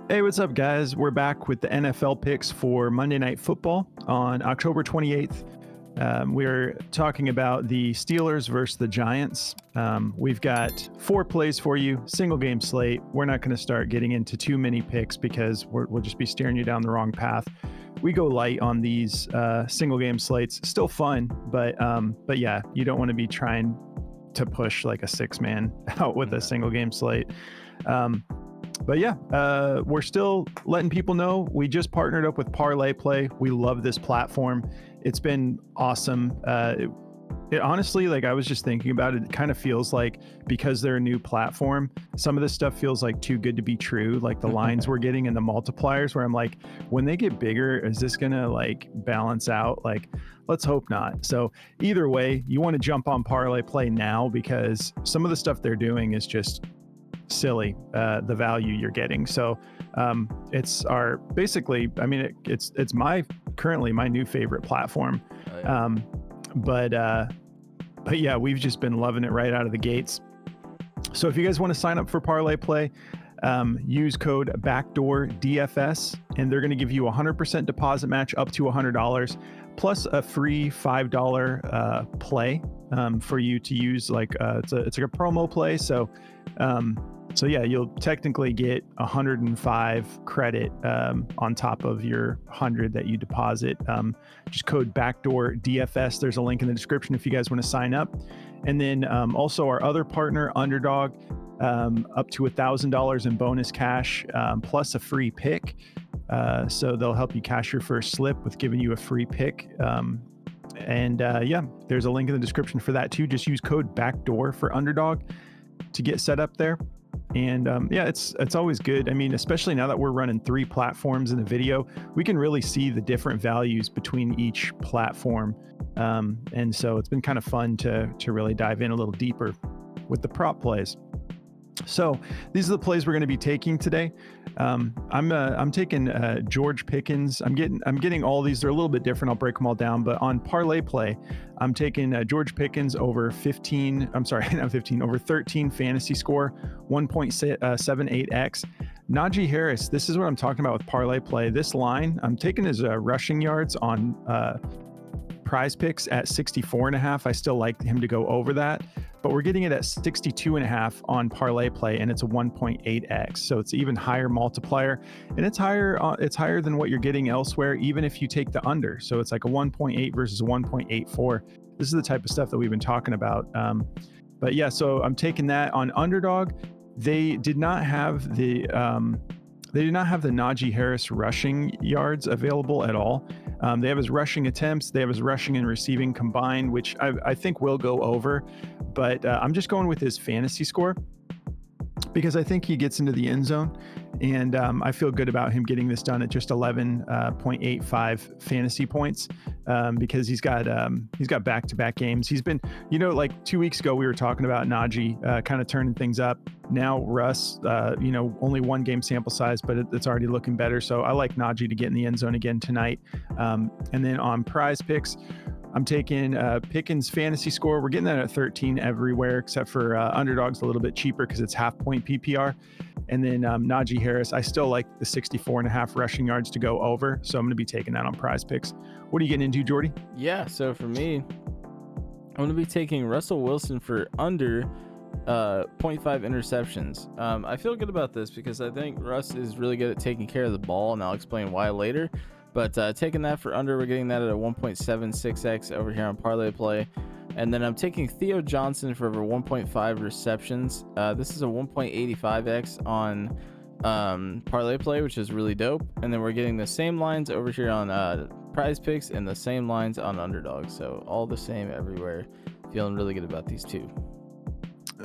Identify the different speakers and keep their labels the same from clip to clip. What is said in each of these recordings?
Speaker 1: Hey, what's up, guys? We're back with the NFL picks for Monday Night Football on October 28th. We're talking about the Steelers versus the Giants. We've got 4 plays for you, single game slate. We're not going to start getting into too many picks because we'll just be steering you down the wrong path. We go light on these single game slates. Still fun, but yeah, you don't want to be trying to push like a 6-man out with a single game slate. But yeah, we're still letting people know we just partnered up with Parlay Play. We love this platform. It's been awesome. It honestly, like I was just thinking about it, it kind of feels like because they're a new platform, some of this stuff feels like too good to be true. Like the lines we're getting and the multipliers where I'm like, when they get bigger, is this going to like balance out? Like, let's hope not. So either way, you want to jump on Parlay Play now because some of the stuff they're doing is just silly, the value you're getting. So it's our basically, I mean, it's currently my new favorite platform. But yeah, we've just been loving it right out of the gates. So if you guys want to sign up for Parlay Play, use code BACKDOORDFS, and they're going to give you a 100% deposit match up to $100 plus a free $5 play for you to use. Like it's like a promo play. So yeah, you'll technically get 105 credit on top of your 100 that you deposit. Just code BACKDOORDFS. There's a link in the description if you guys want to sign up. And then also our other partner, Underdog, up to $1,000 in bonus cash plus a free pick. So they'll help you cash your first slip with giving you a free pick. Yeah, there's a link in the description for that too. Just use code BACKDOOR for Underdog to get set up there. And yeah, it's always good. I mean, especially now that we're running 3 platforms in the video, we can really see the different values between each platform. And so it's been kind of fun to really dive in a little deeper with the prop plays. So these are the plays we're going to be taking today. I'm taking George Pickens. I'm getting all these. They're a little bit different. I'll break them all down. But on Parlay Play, I'm taking George Pickens over 15. I'm sorry, not 15. Over 13 fantasy score, 1.78x. Najee Harris. This is what I'm talking about with Parlay Play. This line, I'm taking his rushing yards on Prize Picks at 64.5. I still like him to go over that, but we're getting it at 62.5 on Parlay Play, and it's a 1.8x. So it's even higher multiplier, and it's higher than what you're getting elsewhere, even if you take the under. So it's like a 1.8 versus a 1.84. This is the type of stuff that we've been talking about. But yeah, so I'm taking that on Underdog. They did not have the Najee Harris rushing yards available at all. They have his rushing attempts. They have his rushing and receiving combined, which I think will go over. But I'm just going with his fantasy score because I think he gets into the end zone. And I feel good about him getting this done at just 11.85 fantasy points because he's got back-to-back games. He's been, like 2 weeks ago, we were talking about Najee kind of turning things up. Now Russ, only 1 game sample size, but it's already looking better. So I like Najee to get in the end zone again tonight. And then on Prize Picks, I'm taking Pickens fantasy score. We're getting that at 13 everywhere, except for Underdog's a little bit cheaper because it's half-point PPR. And then Najee Harris, I still like the 64.5 rushing yards to go over. So I'm going to be taking that on Prize Picks. What are you getting into, Jordy?
Speaker 2: Yeah, so for me, I'm going to be taking Russell Wilson for under 0.5 interceptions. I feel good about this because I think Russ is really good at taking care of the ball, and I'll explain why later. But taking that for under, we're getting that at a 1.76x over here on Parlay Play. And then I'm taking Theo Johnson for over 1.5 receptions. This is a 1.85x on Parlay Play, which is really dope. And then we're getting the same lines over here on Prize Picks and the same lines on Underdog. So all the same everywhere. Feeling really good about these two.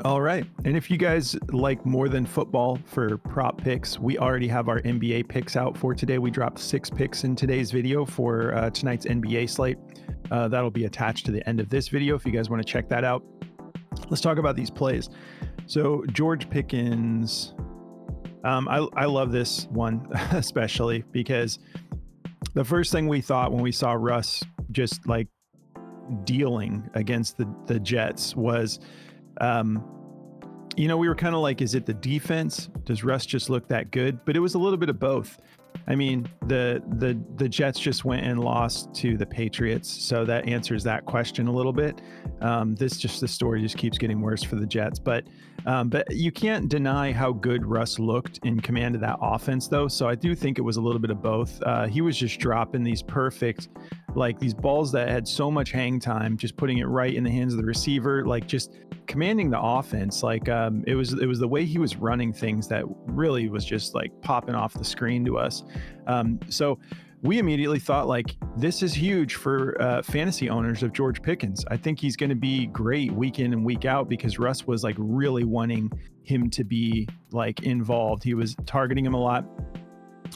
Speaker 1: All right. And if you guys like more than football for prop picks, we already have our NBA picks out for today. We dropped 6 picks in today's video for tonight's NBA slate. That'll be attached to the end of this video if you guys want to check that out. Let's talk about these plays. So George Pickens, I love this one especially because the first thing we thought when we saw Russ just like dealing against the Jets was We were kind of like, is it the defense? Does Russ just look that good? But it was a little bit of both. I mean, the Jets just went and lost to the Patriots, so that answers that question a little bit. The story just keeps getting worse for the Jets, but you can't deny how good Russ looked in command of that offense, though. So I do think it was a little bit of both. He was just dropping these perfect, like these balls that had so much hang time, just putting it right in the hands of the receiver, like just commanding the offense. Like it was the way he was running things that really was just like popping off the screen to us. So we immediately thought, like, this is huge for fantasy owners of George Pickens. I think he's going to be great week in and week out because Russ was like really wanting him to be like involved. He was targeting him a lot.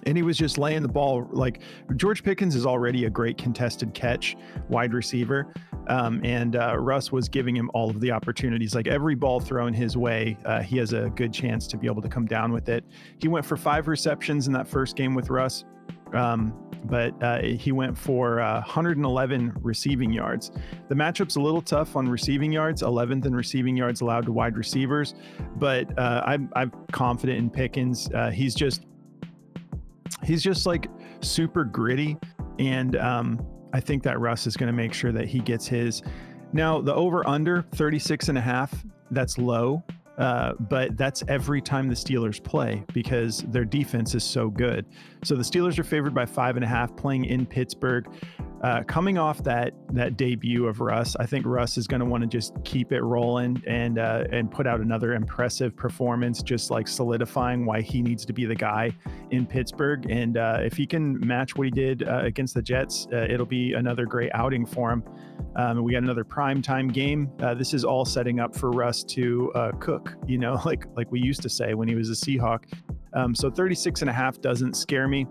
Speaker 1: And he was just laying the ball. Like, George Pickens is already a great contested catch wide receiver. And Russ was giving him all of the opportunities. Like, every ball thrown his way, he has a good chance to be able to come down with it. He went for 5 receptions in that first game with Russ. But he went for 111 receiving yards. The matchup's a little tough on receiving yards, 11th in receiving yards allowed to wide receivers. But I'm confident in Pickens. He's just like super gritty, and I think that Russ is going to make sure that he gets his. Now, the over-under 36.5, that's low, but that's every time the Steelers play because their defense is so good. So the Steelers are favored by 5.5 playing in Pittsburgh. Coming off that debut of Russ, I think Russ is going to want to just keep it rolling and put out another impressive performance, just like solidifying why he needs to be the guy in Pittsburgh. And if he can match what he did against the Jets, it'll be another great outing for him. We got another primetime game. This is all setting up for Russ to cook, like we used to say when he was a Seahawk. So 36.5 doesn't scare me.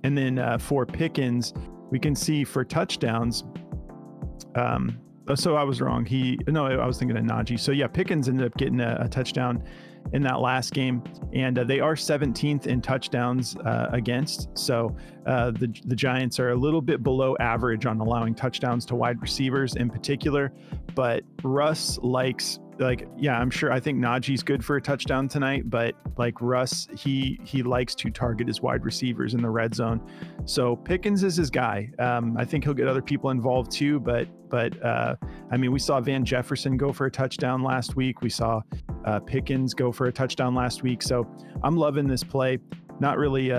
Speaker 1: And then for Pickens, we can see for touchdowns. So I was wrong. I was thinking of Najee. So yeah, Pickens ended up getting a touchdown in that last game, and they are 17th in touchdowns against. So the Giants are a little bit below average on allowing touchdowns to wide receivers in particular. But Russ likes. I think Najee's good for a touchdown tonight, but like Russ, he likes to target his wide receivers in the red zone. So Pickens is his guy. I think he'll get other people involved too, but we saw Van Jefferson go for a touchdown last week. We saw Pickens go for a touchdown last week. So I'm loving this play. Not really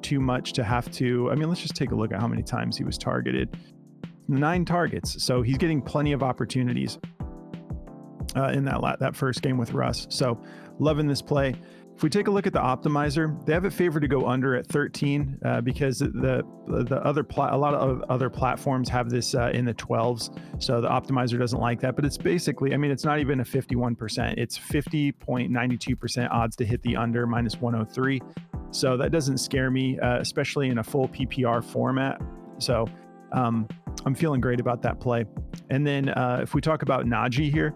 Speaker 1: too much to have to. Let's just take a look at how many times he was targeted. 9 targets. So he's getting plenty of opportunities in that first game with Russ. So loving this play. If we take a look at the optimizer, they have it favored to go under at 13 because a lot of other platforms have this in the 12s. So the optimizer doesn't like that, but it's basically, it's not even a 51%. It's 50.92% odds to hit the under, minus 103. So that doesn't scare me, especially in a full PPR format. So I'm feeling great about that play. And then if we talk about Najee here,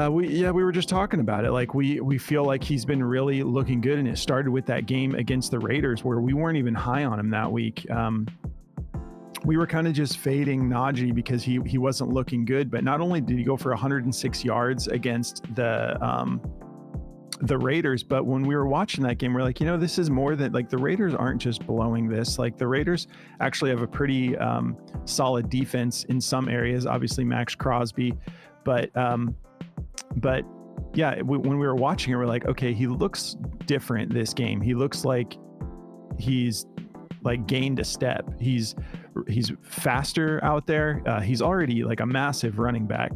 Speaker 1: we were just talking about it. Like we feel like he's been really looking good, and it started with that game against the Raiders where we weren't even high on him that week. We were kind of just fading Najee because he wasn't looking good. But not only did he go for 106 yards against the Raiders, but when we were watching that game, we're like, this is more than, like, the Raiders aren't just blowing this. Like, the Raiders actually have a pretty solid defense in some areas. Obviously, Max Crosby, but yeah, when we were watching it, we're like, okay, he looks different this game. He looks like he's like gained a step. He's faster out there. He's already like a massive running back.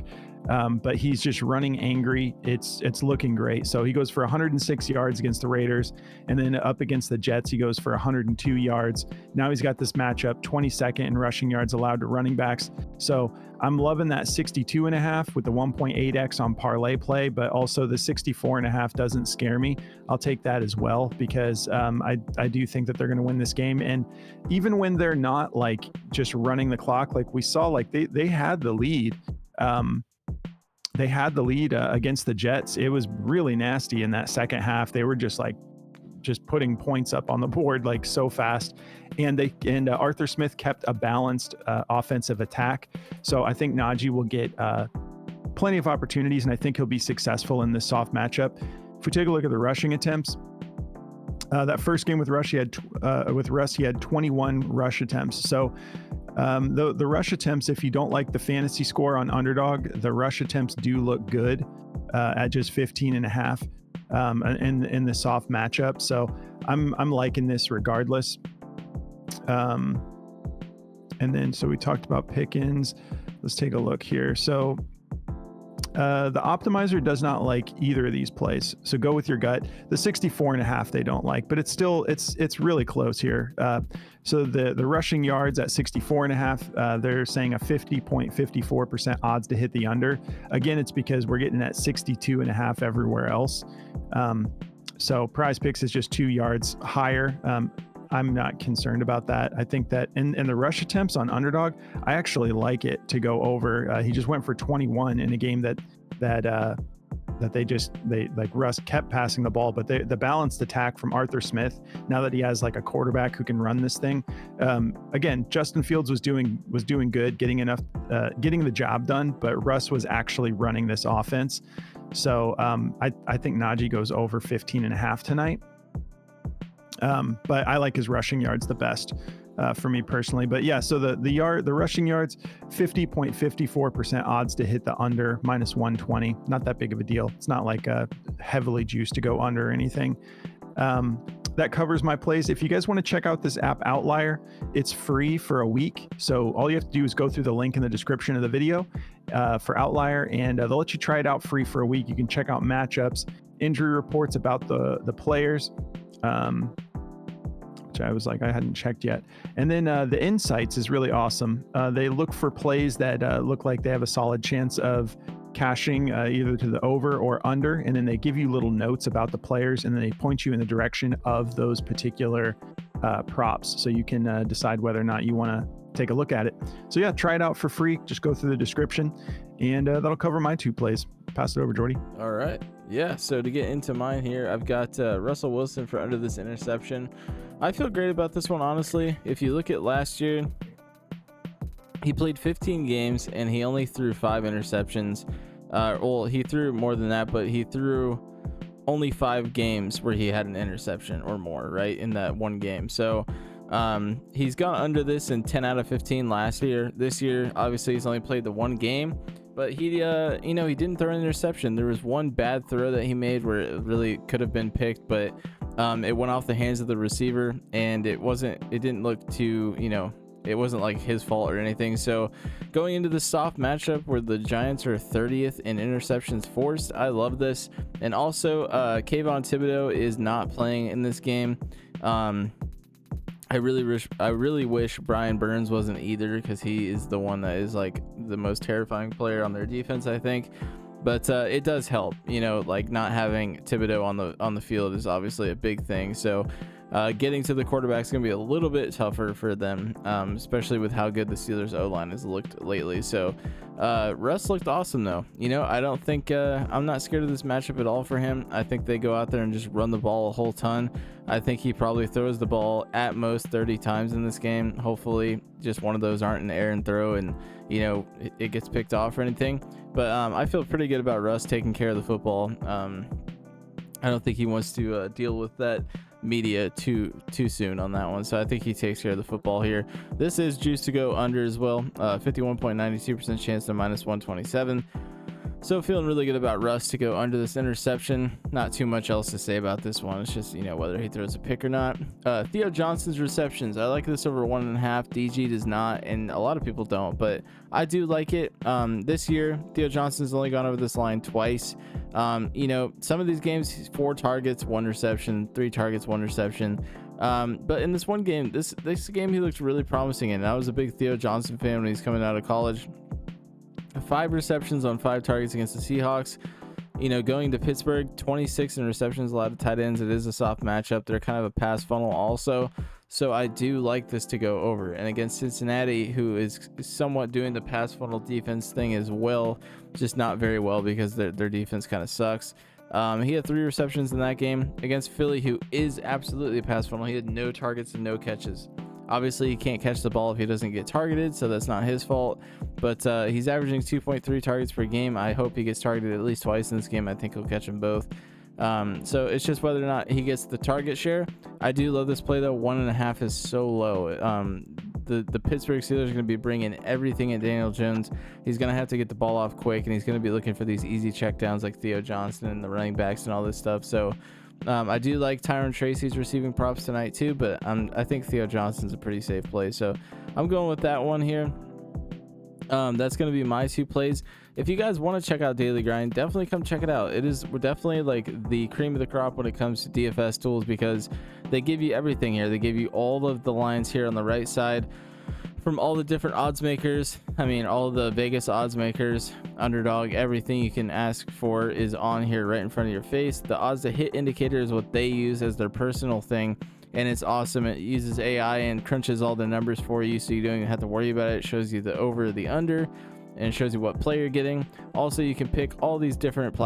Speaker 1: But he's just running angry. It's looking great. So he goes for 106 yards against the Raiders, and then up against the Jets, he goes for 102 yards. Now he's got this matchup, 22nd in rushing yards allowed to running backs. So I'm loving that 62.5 with the 1.8x on parlay play, but also the 64.5 doesn't scare me. I'll take that as well because I do think that they're going to win this game. And even when they're not like just running the clock, like we saw, like they had the lead. They had the lead against the Jets. It was really nasty in that second half. They were just putting points up on the board like so fast, and Arthur Smith kept a balanced offensive attack. So I think Najee will get plenty of opportunities, and I think he'll be successful in this soft matchup. If we take a look at the rushing attempts, that first game with Russ, he had 21 rush attempts. So the rush attempts, if you don't like the fantasy score on underdog, the rush attempts do look good at just 15.5 in the soft matchup. So I'm liking this regardless. And then so we talked about Pickens. Let's take a look here. So the optimizer does not like either of these plays, so go with your gut. The 64.5 they don't like, but it's still it's really close here. So the rushing yards at 64.5, they're saying a 50.54% odds to hit the under. Again, it's because we're getting at 62.5 everywhere else. So Prize Picks is just 2 yards higher. I'm not concerned about that. I think that in the rush attempts on underdog, I actually like it to go over. He just went for 21 in a game that Russ kept passing the ball, but the balanced attack from Arthur Smith, now that he has like a quarterback who can run this thing. Again, Justin Fields was doing good, getting the job done, but Russ was actually running this offense. So I think Najee goes over 15.5 tonight. But I like his rushing yards the best for me personally. But yeah, so the rushing yards, 50.54% odds to hit the under, -120. Not that big of a deal. It's not like heavily juiced to go under or anything. That covers my plays. If you guys want to check out this app Outlier, it's free for a week. So all you have to do is go through the link in the description of the video for Outlier, and they'll let you try it out free for a week. You can check out matchups, injury reports about the players, which I was like, I hadn't checked yet. And then the insights is really awesome. They look for plays that look like they have a solid chance of cashing either to the over or under, and then they give you little notes about the players, and then they point you in the direction of those particular props, so you can decide whether or not you want to take a look at it. So yeah, try it out for free. Just go through the description, and that'll cover my 2 plays. Pass it over, Jordy.
Speaker 2: All right. Yeah, so to get into mine here, I've got Russell Wilson for under this interception. I feel great about this one, honestly. If you look at last year, he played 15 games and he only threw 5 interceptions. Well, he threw more than that, but he threw only 5 games where he had an interception or more, right, in that one game. So he's gone under this in 10 out of 15 last year. This year, obviously, he's only played the one game, but he didn't throw an interception. There was one bad throw that he made where it really could have been picked, but it went off the hands of the receiver, and it didn't look too, it wasn't like his fault or anything. So going into the soft matchup where the Giants are 30th in interceptions forced, I love this. And also Kayvon Thibodeau is not playing in this game. I really wish Brian Burns wasn't either, because he is the one that is like the most terrifying player on their defense, I think. But it does help, like not having Thibodeau on the field is obviously a big thing. So getting to the quarterback is going to be a little bit tougher for them, especially with how good the Steelers O-line has looked lately. So Russ looked awesome, though. I don't think I'm not scared of this matchup at all for him. I think they go out there and just run the ball a whole ton. I think he probably throws the ball at most 30 times in this game. Hopefully just one of those aren't an errant throw and it gets picked off or anything. But I feel pretty good about Russ taking care of the football. I don't think he wants to deal with that media too soon on that one, so I think he takes care of the football here. This is juiced to go under as well, 51.92% chance to -127. So feeling really good about Russ to go under this interception. Not too much else to say about this one. It's just, whether he throws a pick or not. Theo Johnson's receptions. I like this over 1.5. DG does not, and a lot of people don't, but I do like it. This year, Theo Johnson's only gone over this line twice. Some of these games, he's 4 targets, 1 reception, 3 targets, 1 reception. But in this one game, this game, he looked really promising in. I was a big Theo Johnson fan when he's coming out of college. 5 receptions on 5 targets against the Seahawks. Going to Pittsburgh, 26 in receptions, a lot of tight ends. It is a soft matchup. They're kind of a pass funnel also. So I do like this to go over. And against Cincinnati, who is somewhat doing the pass funnel defense thing as well, just not very well because their defense kind of sucks. He had 3 receptions in that game. Against Philly, who is absolutely a pass funnel, he had no targets and no catches. Obviously, he can't catch the ball if he doesn't get targeted, so that's not his fault. But he's averaging 2.3 targets per game. I hope he gets targeted at least twice in this game. I think he'll catch them both. So it's just whether or not he gets the target share. I do love this play though. 1.5 is so low. The Pittsburgh Steelers are going to be bringing everything at Daniel Jones. He's going to have to get the ball off quick, and he's going to be looking for these easy checkdowns like Theo Johnson and the running backs and all this stuff. So I do like Tyron Tracy's receiving props tonight too, but I think Theo Johnson's a pretty safe play. So I'm going with that one here. That's going to be my 2 plays. If you guys want to check out Daily Grind, definitely come check it out. We're definitely like the cream of the crop when it comes to DFS tools, because they give you everything here. They give you all of the lines here on the right side from all the different odds makers. I mean, all of the Vegas odds makers, underdog, everything you can ask for is on here right in front of your face. The odds to hit indicator is what they use as their personal thing, and it's awesome. It uses AI and crunches all the numbers for you, so you don't even have to worry about it. It shows you the over, the under, and it shows you what play you're getting. Also, you can pick all these different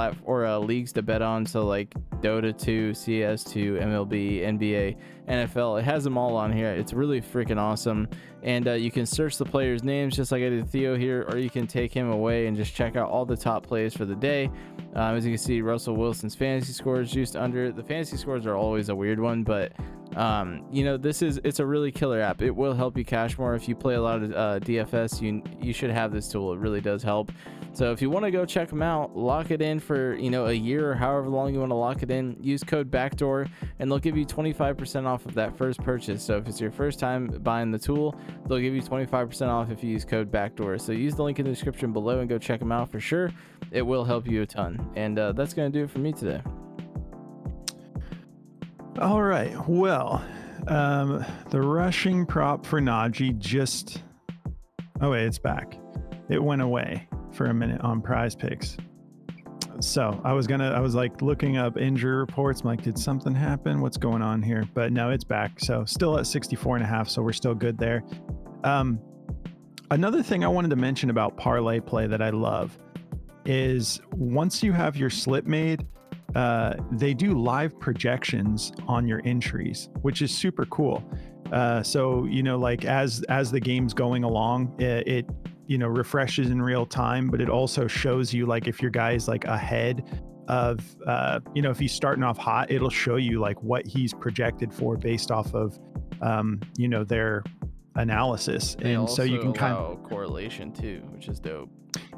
Speaker 2: leagues to bet on, so like Dota 2, CS2, MLB, NBA, NFL. It has them all on here. It's really freaking awesome. And you can search the players' names just like I did Theo here, or you can take him away and just check out all the top plays for the day. As you can see, Russell Wilson's fantasy scores juiced under. The fantasy scores are always a weird one, but it's a really killer app. It will help you cash more. If you play a lot of DFS, you should have this tool. It really does help. So if you want to go check them out, lock it in for a year or however long you want to lock it in. Use code BACKDOOR and they'll give you 25% off of that first purchase. So if it's your first time buying the tool, they'll give you 25% off if you use code BACKDOOR. So use the link in the description below and go check them out for sure. It will help you a ton. And that's going to do it for me today.
Speaker 1: All right. Well, the rushing prop for Najee it's back. It went away for a minute on Prize Picks. So I was like looking up injury reports. I'm like, did something happen? What's going on here? But no, it's back. So still at 64.5. So we're still good there. Another thing I wanted to mention about parlay play that I love is once you have your slip made, they do live projections on your entries, which is super cool. So, like as the game's going along, it refreshes in real time, but it also shows you like if your guy's like ahead of, if he's starting off hot, it'll show you like what he's projected for based off of, their analysis. And so you can kind of
Speaker 2: correlation too, which is dope.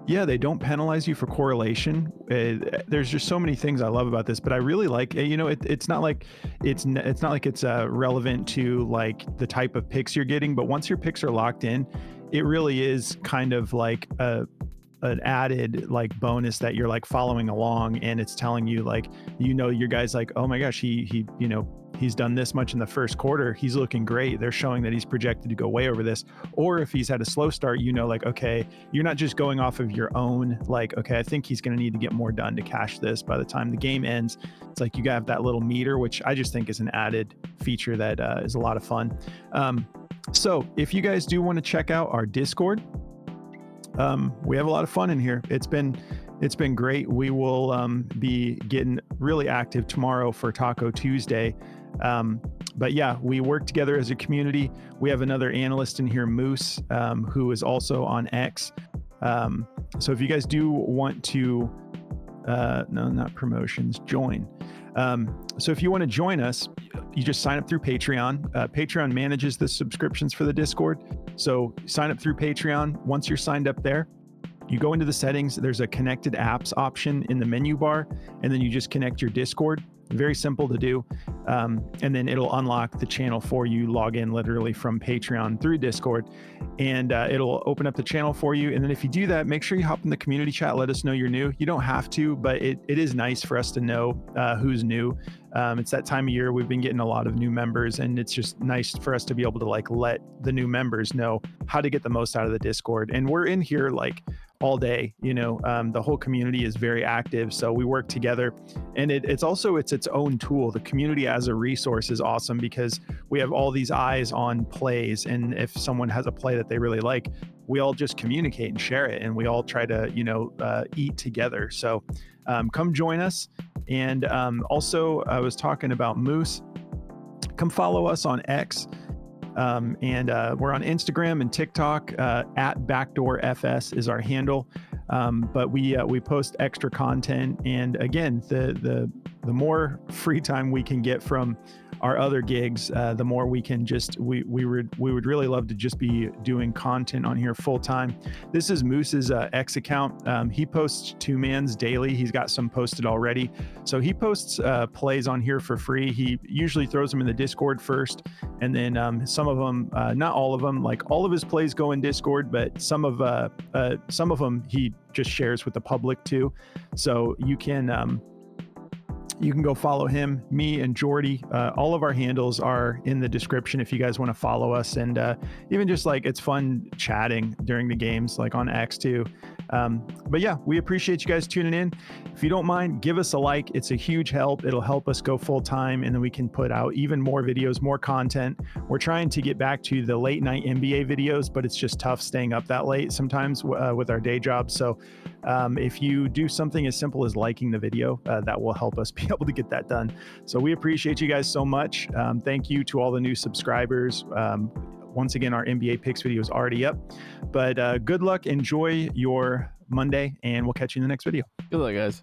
Speaker 1: Yeah, they don't penalize you for correlation. There's just so many things I love about this, but I really like, it's not like it's relevant to like the type of picks you're getting, but once your picks are locked in, it really is kind of like an added like bonus that you're like following along, and it's telling you like, your guy's like, oh my gosh, he's done this much in the first quarter. He's looking great. They're showing that he's projected to go way over this. Or if he's had a slow start, like, okay, you're not just going off of your own, like, okay, I think he's going to need to get more done to cash this by the time the game ends. It's like you have that little meter, which I just think is an added feature that is a lot of fun. So if you guys do want to check out our Discord, we have a lot of fun in here. It's been great. We will be getting really active tomorrow for Taco Tuesday. But yeah, we work together as a community. We have another analyst in here, Moose, who is also on X. So if you guys do want to, no, not promotions, join. So if you want to join us, you just sign up through Patreon. Patreon manages the subscriptions for the Discord. So sign up through Patreon. Once you're signed up there, you go into the settings. There's a connected apps option in the menu bar, and then you just connect your Discord. Very simple to do. And then it'll unlock the channel for you. Log in literally from Patreon through Discord, and it'll open up the channel for you. And then if you do that, make sure you hop in the community chat. Let us know you're new. You don't have to, but it is nice for us to know who's new. It's that time of year. We've been getting a lot of new members, and it's just nice for us to be able to like let the new members know how to get the most out of the Discord. And we're in here like all day, the whole community is very active. So we work together, and it's its own tool. The community as a resource is awesome because we have all these eyes on plays. And if someone has a play that they really like, we all just communicate and share it. And we all try to, eat together. So come join us. And also I was talking about Moose. Come follow us on X. And we're on Instagram and TikTok. At BACKDOORFS is our handle. But we post extra content, and again, the more free time we can get from our other gigs, the more we can we would really love to just be doing content on here full time. This is Moose's X account. He posts 2-mans daily. He's got some posted already. So he posts plays on here for free. He usually throws them in the Discord first, and then some of them, not all of them, like all of his plays go in Discord, but some of them he just shares with the public too. So you can go follow him, me, and Jordy. All of our handles are in the description if you guys want to follow us. And even just like, it's fun chatting during the games, like on X too. But yeah, we appreciate you guys tuning in. If you don't mind, give us a like. It's a huge help. It'll help us go full time, and then we can put out even more videos, more content. We're trying to get back to the late night NBA videos, but it's just tough staying up that late sometimes with our day jobs. So if you do something as simple as liking the video, that will help us be able to get that done. So we appreciate you guys so much. Thank you to all the new subscribers. Once again, our NBA picks video is already up, but good luck. Enjoy your Monday, and we'll catch you in the next video.
Speaker 2: Good luck, guys.